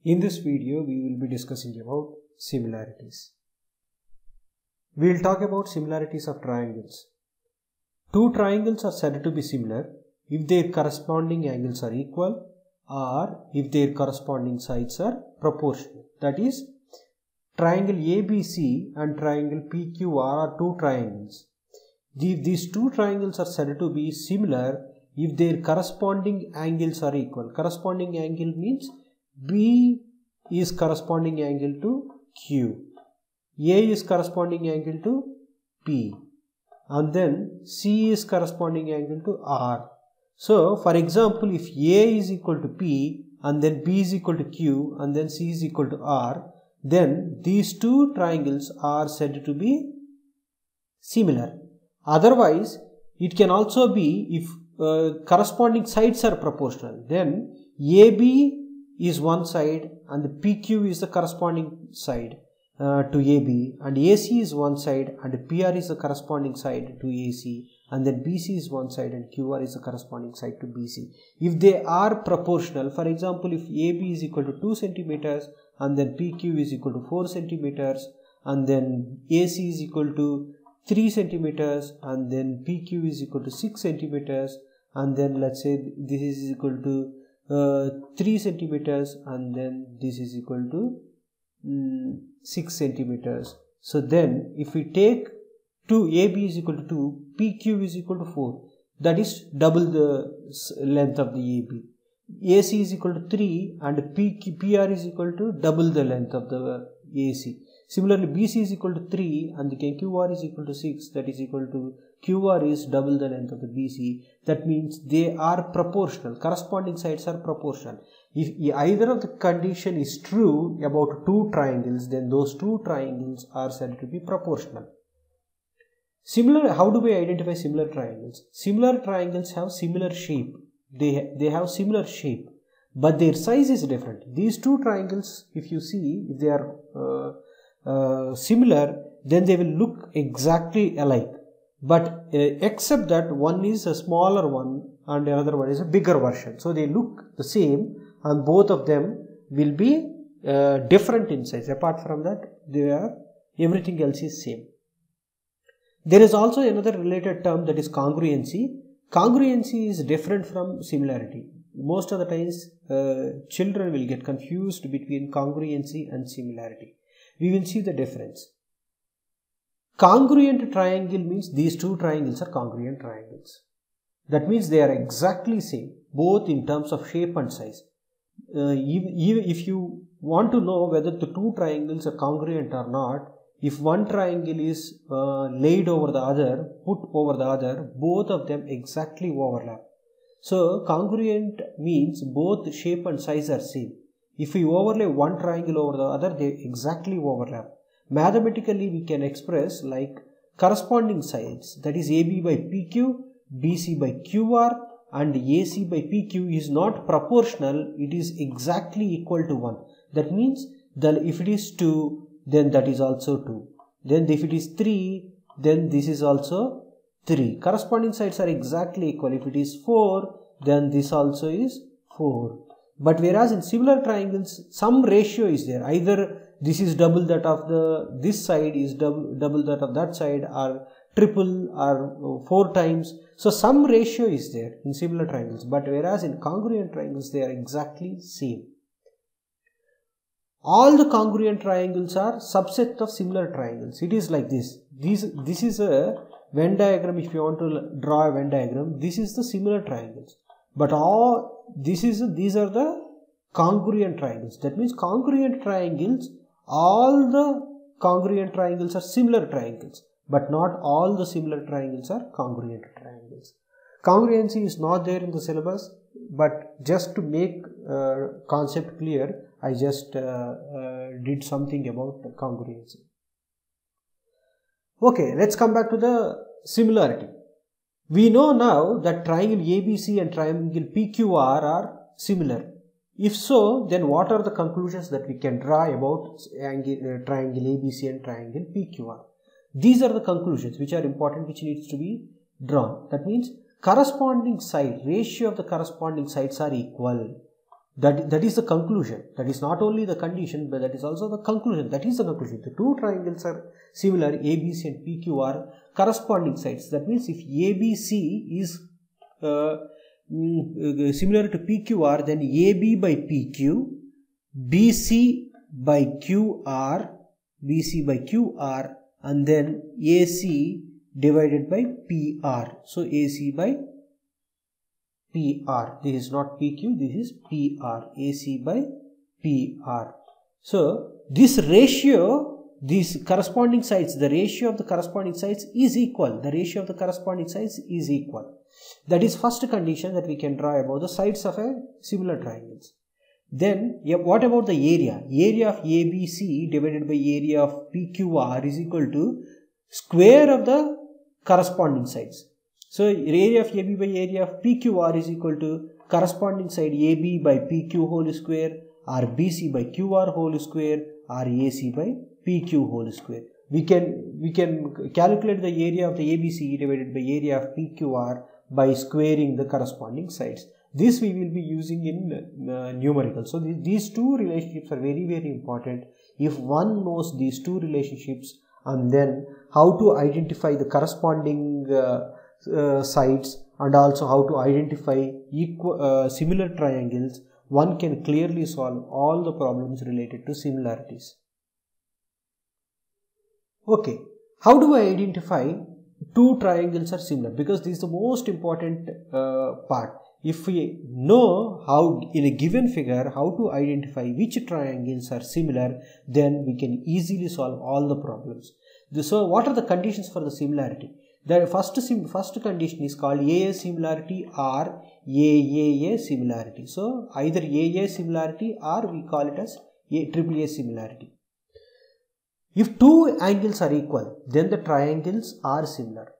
In this video, we will be discussing about similarities. We will talk about similarities of triangles. Two triangles are said to be similar if their corresponding angles are equal or if their corresponding sides are proportional. That is, triangle ABC and triangle PQR are two triangles. These two triangles are said to be similar if their corresponding angles are equal. Corresponding angle means B is corresponding angle to Q, A is corresponding angle to P, and then C is corresponding angle to R. So, for example, if A is equal to P and then B is equal to Q and then C is equal to R, then these two triangles are said to be similar. Otherwise, it can also be if corresponding sides are proportional. Then AB is one side and the PQ is the corresponding side to AB, and AC is one side and PR is the corresponding side to AC, and then BC is one side and QR is the corresponding side to BC. If they are proportional, for example, if AB is equal to 2 centimeters and then PQ is equal to 4 centimeters and then AC is equal to 3 centimeters and then PQ is equal to 6 centimeters and then let's say this is equal to 3 centimeters and then this is equal to 6 centimeters. So then if we take 2, AB is equal to 2, PQ is equal to 4, that is double the length of the AB. AC is equal to 3 and PR is equal to double the length of the AC. Similarly, BC is equal to 3 and the QR is equal to 6, that is equal to QR is double the length of the BC. That means they are proportional. Corresponding sides are proportional. If either of the condition is true about two triangles, then those two triangles are said to be proportional. Similar, how do we identify similar triangles? Similar triangles have similar shape. They have similar shape, but their size is different. These two triangles, if you see, if they are similar, then they will look exactly alike. But except that one is a smaller one and another one is a bigger version. So they look the same and both of them will be different in size. Apart from that, everything else is same. There is also another related term, that is congruency. Congruency is different from similarity. Most of the times children will get confused between congruency and similarity. We will see the difference. Congruent triangle means these two triangles are congruent triangles. That means they are exactly same, both in terms of shape and size. If you want to know whether the two triangles are congruent or not, if one triangle is laid over the other, put over the other, both of them exactly overlap. So congruent means both shape and size are same. If we overlay one triangle over the other, they exactly overlap. Mathematically, we can express like corresponding sides, that is AB by PQ, BC by QR, and AC by PQ is not proportional, it is exactly equal to 1. That means that if it is 2, then that is also 2. Then if it is 3, then this is also 3. Corresponding sides are exactly equal. If it is 4, then this also is 4. But whereas in similar triangles, some ratio is there. Either this is double that of this side is double that of that side, or triple or 4 times. So some ratio is there in similar triangles. But whereas in congruent triangles, they are exactly same. All the congruent triangles are subset of similar triangles. It is like this. This is a Venn diagram. If you want to draw a Venn diagram, this is the similar triangles. But these are the congruent triangles. That means congruent triangles, all the congruent triangles are similar triangles, but not all the similar triangles are congruent triangles. Congruency is not there in the syllabus, but just to make concept clear, I just did something about congruency. Okay, let's come back to the similarity. We know now that triangle ABC and triangle PQR are similar. If so, then what are the conclusions that we can draw about triangle ABC and triangle PQR? These are the conclusions which are important, which needs to be drawn. That means corresponding side, ratio of the corresponding sides are equal. That is the conclusion. That is not only the condition, but that is also the conclusion. That is the conclusion. The two triangles are similar. ABC and PQ are corresponding sides. That means if ABC is similar to PQR, then AB by PQ, BC by QR, and then AC divided by PR. So AC by PR. This is not PQ, this is PR. AC by PR. So this ratio, these corresponding sides, the ratio of the corresponding sides is equal. The ratio of the corresponding sides is equal. That is first condition that we can draw about the sides of a similar triangles. Then what about the area? Area of ABC divided by area of PQR is equal to square of the corresponding sides. So area of AB by area of PQR is equal to corresponding side AB by PQ whole square, or BC by QR whole square, or AC by PQ whole square. We can calculate the area of the ABC divided by area of PQR by squaring the corresponding sides. This we will be using in numerical. So these two relationships are very, very important. If one knows these two relationships, and then how to identify the corresponding sides, and also how to identify similar triangles, one can clearly solve all the problems related to similarities. Okay, how do I identify two triangles are similar? Because this is the most important part. If we know how in a given figure how to identify which triangles are similar, then we can easily solve all the problems. So what are the conditions for the similarity? The first condition is called AA similarity or AAA similarity. So either AA similarity or we call it as AAA similarity. If two angles are equal, then the triangles are similar.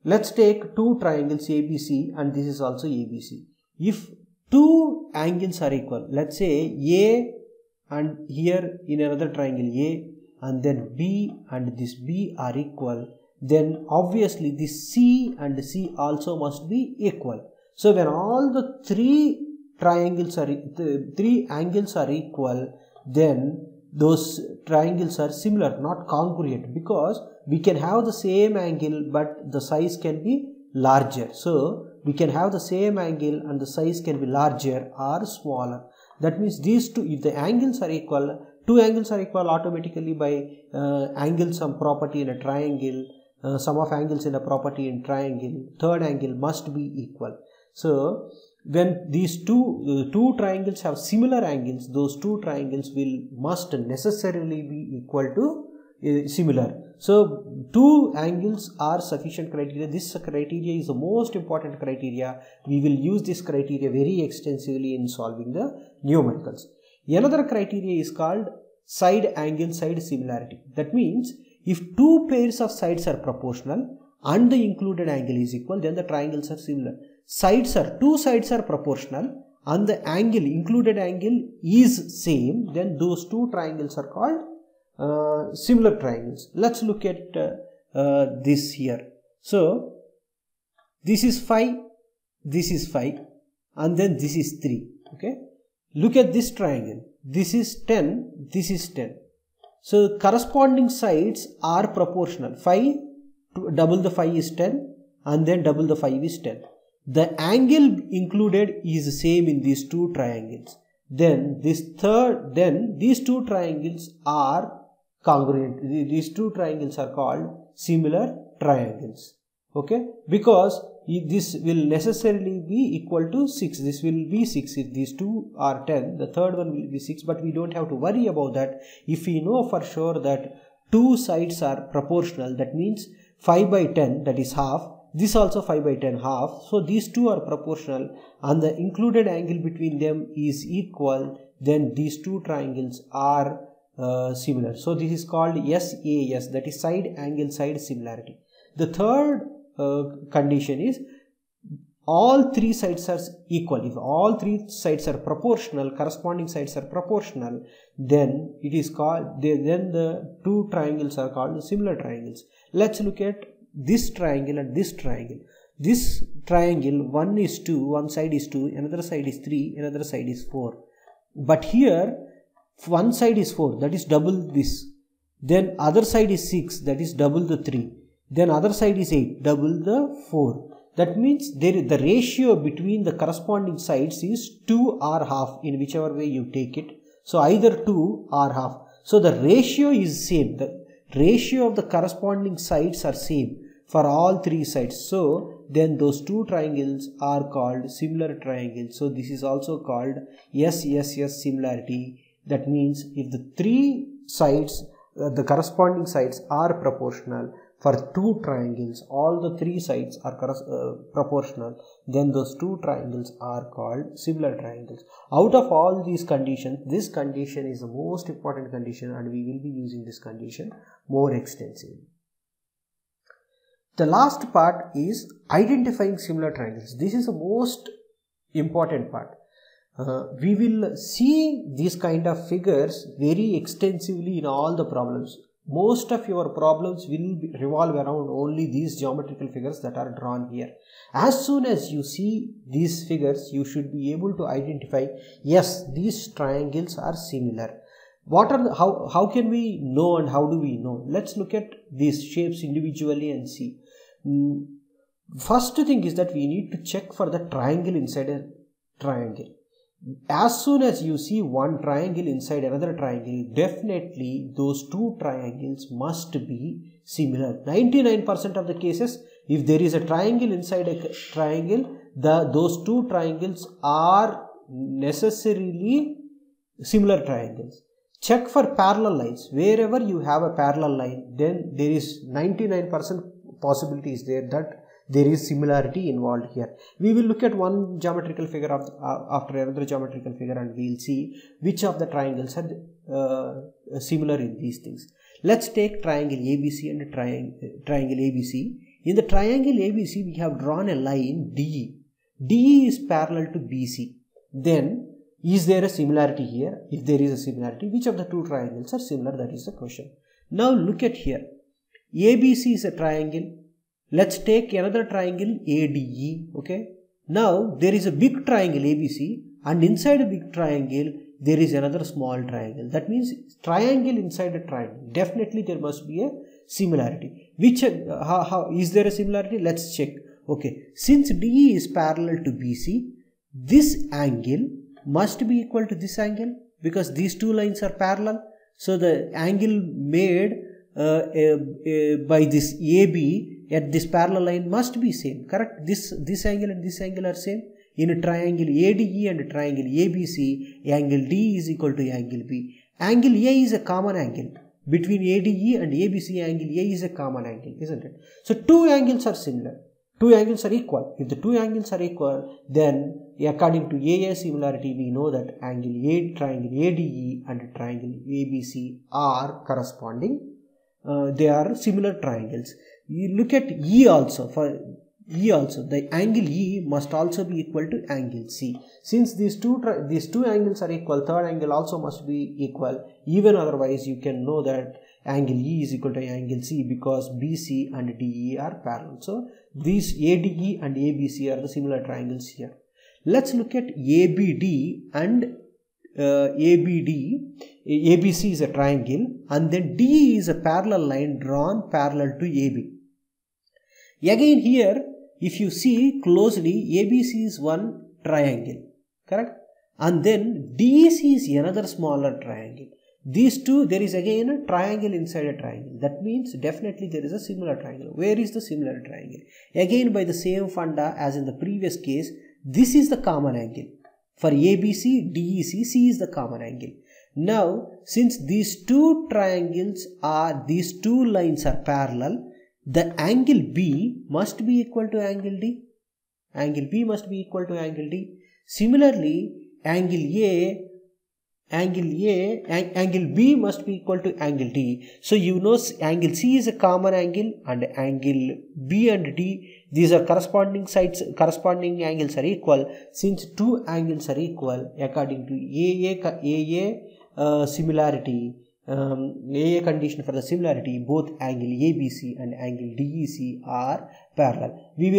Let's take two triangles ABC, and this is also ABC. If two angles are equal, let's say A and here in another triangle A, and then B and this B are equal, then obviously this C and C also must be equal. So when all the three angles are equal, then those triangles are similar, not congruent, because we can have the same angle but the size can be larger. So we can have the same angle and the size can be larger or smaller. That means these two, if the angles are equal, two angles are equal automatically by angle sum property in a triangle, sum of angles in a property in triangle, third angle must be equal. So when these two triangles have similar angles, those two triangles must necessarily be equal to similar. So two angles are sufficient criteria. This criteria is the most important criteria. We will use this criteria very extensively in solving the numericals. Another criteria is called side angle side similarity. That means if two pairs of sides are proportional and the included angle is equal, then the triangles are similar. Two sides are proportional and the angle, included angle is same, then those two triangles are called similar triangles. Let's look at this here. So this is 5, this is 5, and then this is 3. Okay, look at this triangle. This is 10, this is 10. So corresponding sides are proportional. 5 double the 5 is 10, and then double the 5 is 10. The angle included is same in these two triangles. Then these two triangles are congruent. These two triangles are called similar triangles. Okay, because this will necessarily be equal to 6. This will be 6. If these two are 10, the third one will be 6, but we don't have to worry about that. If we know for sure that two sides are proportional, that means 5 by 10, that is half. This also 5 by 10, half. So these two are proportional and the included angle between them is equal, then these two triangles are similar. So this is called SAS, that is side angle side similarity. The third condition is all three sides are equal. If all three sides are proportional, corresponding sides are proportional, then it is called, then the two triangles are called similar triangles. Let's look at this triangle and this triangle. This triangle, one is 2, one side is 2, another side is 3, another side is 4. But here one side is 4, that is double this. Then other side is 6, that is double the 3. Then other side is 8, double the 4. That means the ratio between the corresponding sides is 2 or half, in whichever way you take it. So either 2 or half. So the ratio is same. The ratio of the corresponding sides are same for all three sides. So then those two triangles are called similar triangles. So this is also called SSS similarity. That means if the three sides, the corresponding sides are proportional for two triangles, all the three sides are proportional, then those two triangles are called similar triangles. Out of all these conditions, this condition is the most important condition, and we will be using this condition more extensively. The last part is identifying similar triangles. This is the most important part. We will see these kind of figures very extensively in all the problems. Most of your problems will revolve around only these geometrical figures that are drawn here. As soon as you see these figures, you should be able to identify, yes, these triangles are similar. How can we know, and how do we know? Let's look at these shapes individually and see. First thing is that we need to check for the triangle inside a triangle. As soon as you see one triangle inside another triangle, definitely those two triangles must be similar. 99% of the cases, if there is a triangle inside a triangle, those two triangles are necessarily similar triangles. Check for parallel lines. Wherever you have a parallel line, then there is 99% possibility is there that there is similarity involved here. We will look at one geometrical figure after another geometrical figure, and we will see which of the triangles are similar in these things. Let's take triangle ABC and triangle ABC. In the triangle ABC, we have drawn a line DE. DE is parallel to BC. Then, is there a similarity here? If there is a similarity, which of the two triangles are similar? That is the question. Now look at here. ABC is a triangle. Let's take another triangle ADE. Okay. Now there is a big triangle ABC, and inside a big triangle there is another small triangle. That means triangle inside a triangle. Definitely there must be a similarity. How is there a similarity? Let's check. Okay. Since DE is parallel to BC, this angle must be equal to this angle, because these two lines are parallel. So the angle made by this AB at this parallel line must be same, correct? This angle and this angle are same. In a triangle ADE and a triangle ABC, angle D is equal to angle B. Angle A is a common angle. Between ADE and ABC, angle A is a common angle, isn't it? So two angles are similar. Two angles are equal. If the two angles are equal, then according to AA similarity, we know that triangle ADE and triangle ABC are corresponding. They are similar triangles. You look at E also. For E also, the angle E must also be equal to angle C. Since these two angles are equal, third angle also must be equal. Even otherwise, you can know that angle E is equal to angle C, because BC and DE are parallel. So these ADE and ABC are the similar triangles here. Let's look at ABD and ABC is a triangle, and then DE is a parallel line drawn parallel to AB. Again here, if you see closely, ABC is one triangle, correct? And then DEC is another smaller triangle. These two, there is again a triangle inside a triangle. That means definitely there is a similar triangle. Where is the similar triangle? Again, by the same funda as in the previous case, this is the common angle. For ABC, DEC, C is the common angle. Now, since these two lines are parallel, the angle B must be equal to angle D. Angle B must be equal to angle D. Similarly, angle B must be equal to angle D. So you know angle C is a common angle, and angle B and D, these are corresponding sides, corresponding angles are equal. Since two angles are equal, according to AA similarity, AA condition for the similarity, both angle ABC and angle DEC are parallel. We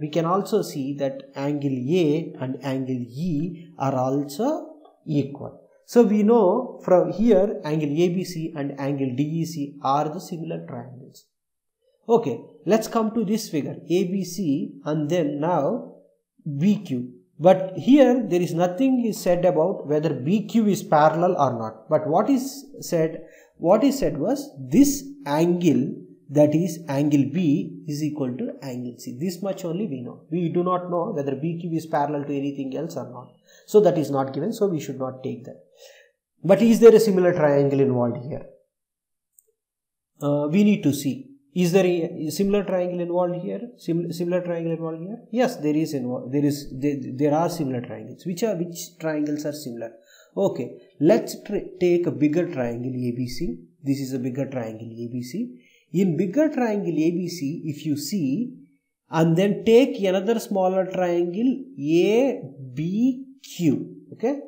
can also see that angle A and angle E are also equal. So we know from here angle ABC and angle DEC are the similar triangles. Okay, let's come to this figure ABC and then now BQ. But here there is nothing is said about whether BQ is parallel or not. But what is said was this angle, that is angle B, is equal to angle C. This much only we know. We do not know whether BQ is parallel to anything else or not. So that is not given, so we should not take that. But is there a similar triangle involved here? We need to see. Is there a similar triangle involved here? Similar triangle involved here? Yes, there is. There are similar triangles. Which triangles are similar? Okay, let's take a bigger triangle ABC. This is a bigger triangle ABC. In bigger triangle ABC, if you see, and then take another smaller triangle ABQ. Okay,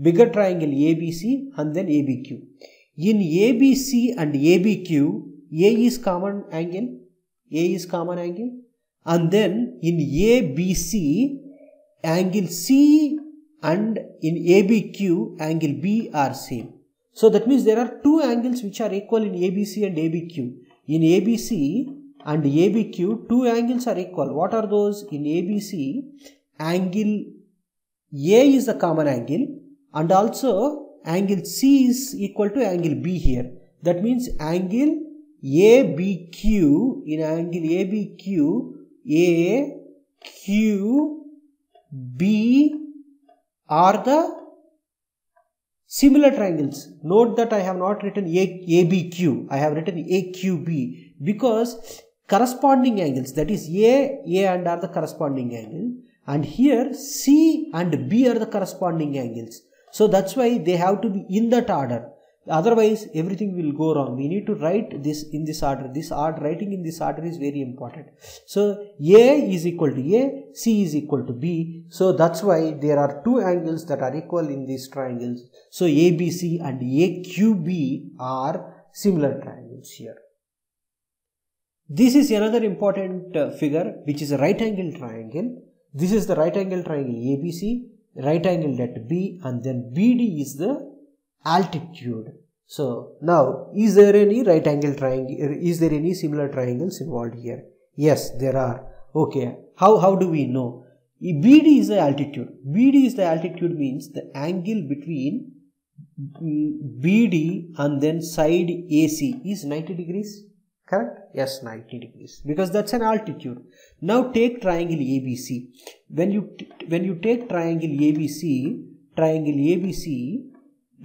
bigger triangle ABC and then ABQ. In ABC and ABQ, A is common angle, and then in ABC, angle C and in ABQ, angle B are same. So that means there are two angles which are equal in ABC and ABQ. In ABC and ABQ, two angles are equal. What are those? In ABC, angle A is the common angle and also angle C is equal to angle B here. That means angle ABQ, in angle ABQ, AQB are the similar triangles. Note that I have not written ABQ, I have written AQB because corresponding angles, that is A and are the corresponding angle, and here C and B are the corresponding angles. So that's why they have to be in that order. Otherwise, everything will go wrong. We need to write this in this order. Writing in this order is very important. So, A is equal to A, C is equal to B. So, that's why there are two angles that are equal in these triangles. So, ABC and AQB are similar triangles here. This is another important figure, which is a right angle triangle. This is the right angle triangle ABC, right angle at B, and then BD is the altitude. So now, is there any right angle triangle? Is there any similar triangles involved here? Yes, there are. Okay, how do we know? BD is the altitude. BD is the altitude means the angle between BD and then side AC is 90 degrees. Correct? Yes, 90 degrees. Because that's an altitude. Now take triangle ABC. When you take triangle ABC,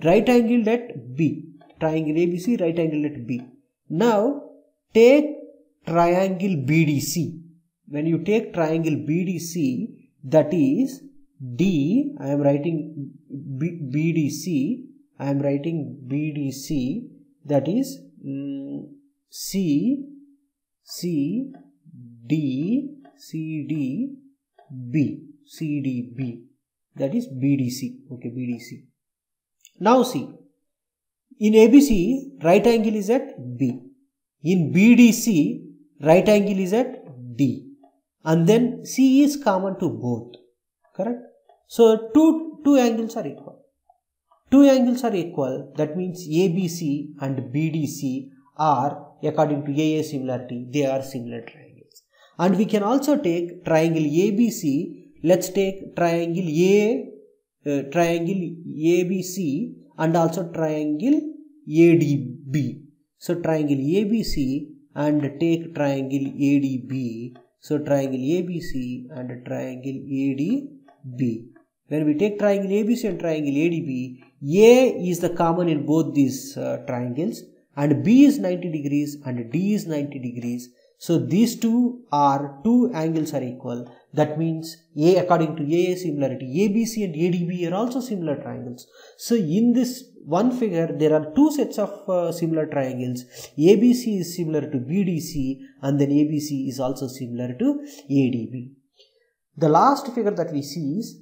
right angled at B. Triangle ABC, right angled at B. Now take triangle BDC. When you take triangle BDC, that is D, I am writing BDC, that is C, D, B, that is BDC. Okay, BDC. Now see, in ABC, right angle is at B. In BDC, right angle is at D. And then C is common to both. Correct? So, two angles are equal. Two angles are equal. That means ABC and BDC are, according to AA similarity, they are similar triangles. And we can also take triangle ABC. Let's take triangle ABC and also triangle ADB. So triangle ABC and take triangle ADB. So triangle ABC and triangle ADB. When we take triangle ABC and triangle ADB, A is the common in both these triangles, and B is 90 degrees and D is 90 degrees. So these two angles are equal. That means A, according to AA similarity, ABC and ADB are also similar triangles. So in this one figure, there are two sets of similar triangles. ABC is similar to BDC and then ABC is also similar to ADB. The last figure that we see is,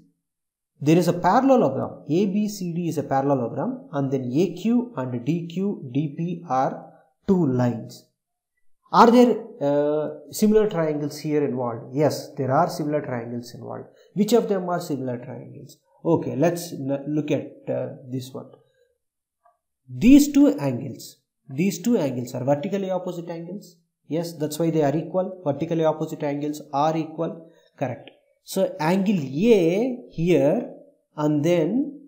there is a parallelogram. ABCD is a parallelogram and then AQ and DQ, DP are two lines. Are there similar triangles here involved? Yes, there are similar triangles involved. Which of them are similar triangles? Okay, let's look at this one. These two angles are vertically opposite angles. Yes, that's why they are equal. Vertically opposite angles are equal. Correct. So angle A here and then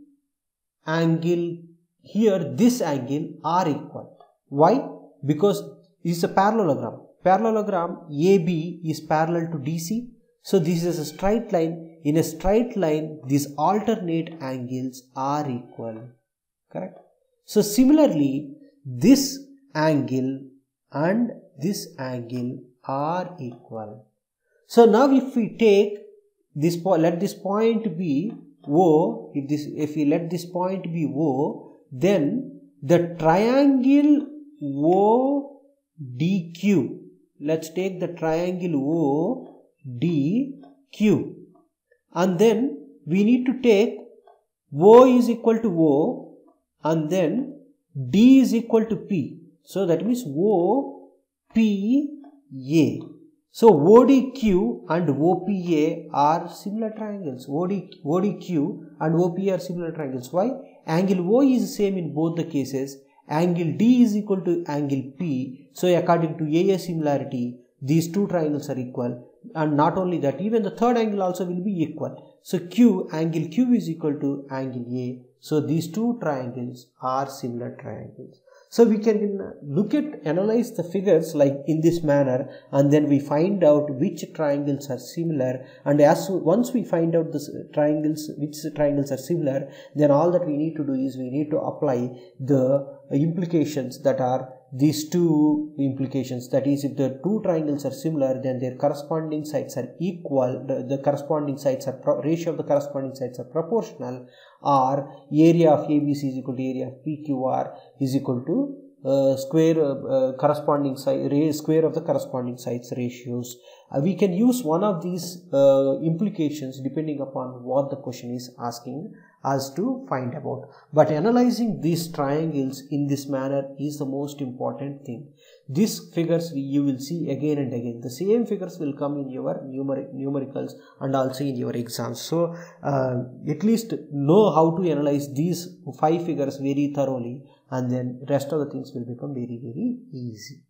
angle here, this angle are equal. Why? Because it's a parallelogram. Parallelogram AB is parallel to DC. So this is a straight line. In a straight line, these alternate angles are equal. Correct? So similarly, this angle and this angle are equal. So now if we take this point, let this point be O, if we let this point be O, then the triangle ODQ, let's take the triangle ODQ, and then we need to take O is equal to O and then D is equal to P. So that means OPA. So ODQ and OPA are similar triangles. ODQ and OPA are similar triangles. Why? Angle O is same in both the cases. Angle D is equal to angle P. So according to AA similarity, these two triangles are equal. And not only that, even the third angle also will be equal. So angle Q is equal to angle A. So these two triangles are similar triangles. So we can analyze the figures like in this manner, and then we find out which triangles are similar. And once we find out which triangles are similar, then all that we need to do is we need to apply the implications that are these two implications. That is, if the two triangles are similar, then their corresponding sides are equal. The corresponding sides are ratio of the corresponding sides are proportional, or area of ABC is equal to area of PQR is equal to corresponding side square of the corresponding sides ratios. We can use one of these implications depending upon what the question is asking us to find about. But analyzing these triangles in this manner is the most important thing. These figures you will see again and again. The same figures will come in your numericals and also in your exams. So at least know how to analyze these 5 figures very thoroughly, and then rest of the things will become very, very easy.